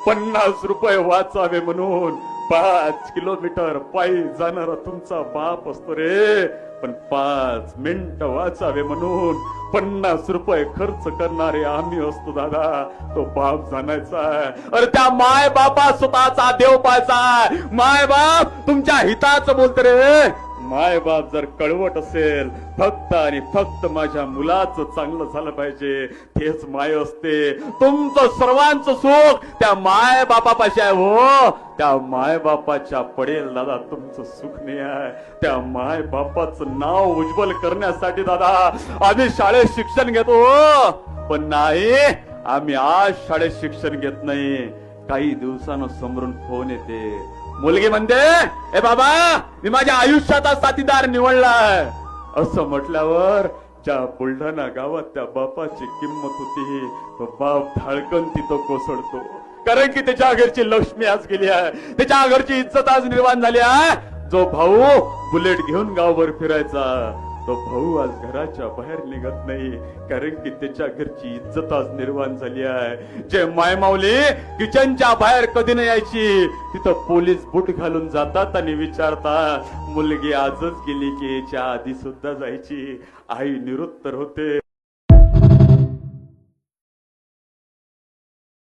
50 रुपये वाचावे म्हणून 5 किलोमीटर पायी जाणारा तुमचा बाप असतो रे, पण 5 मिनिट वाचावे म्हणून 50 रुपये खर्च करणारे आम्ही असतो दादा. तो बाप जाणायचा. अरे त्या माय बापा स्वतःचा देव पाहायचा. माय बाप तुमच्या हिताचं बोलत रे. माय बाप जर कळवट असेल, फक्त आणि फक्त माझ्या मुलाचं चांगलं झालं पाहिजे, तेच माय असते. तुमचं सर्वांचं सुख त्या माय बापापाशी आहे हो. त्या माय बापाच्या पडेल दादा तुमचं सुख नाही आहे. त्या माय बापाचं नाव उज्ज्वल करण्यासाठी दादा आम्ही शाळेत शिक्षण घेतो, पण नाही आम्ही आज शाळेत शिक्षण घेत नाही. काही दिवसानं समोरून फोन येते, मुलगी म्हणते ए बाबा मी माझ्या आयुष्याचा साथीदार निवडलाय. असं म्हटल्यावर ज्या बुलढाणा गावात त्या बापाची किंमत होती, तो बाप धाडकन तिथं कोसळतो. कारण की त्याच्या घरची लक्ष्मी आज गेली आहे, त्याच्या घरची इज्जत आज निर्माण झाली आहे. जो भाऊ बुलेट घेऊन गावभर फिरायचा, तो भाऊ आज घराच्या बाहेर निघत नाही, कारण की त्याच्या घरची इज्जत आज निर्माण झाली आहे. जे मायमाऊली किचनच्या बाहेर कधी नाही यायची, तिथं पोलीस बूट घालून जातात आणि विचारतात मुलगी आजच गेली की याच्या आधी सुद्धा जायची. आई निरुत्तर होते.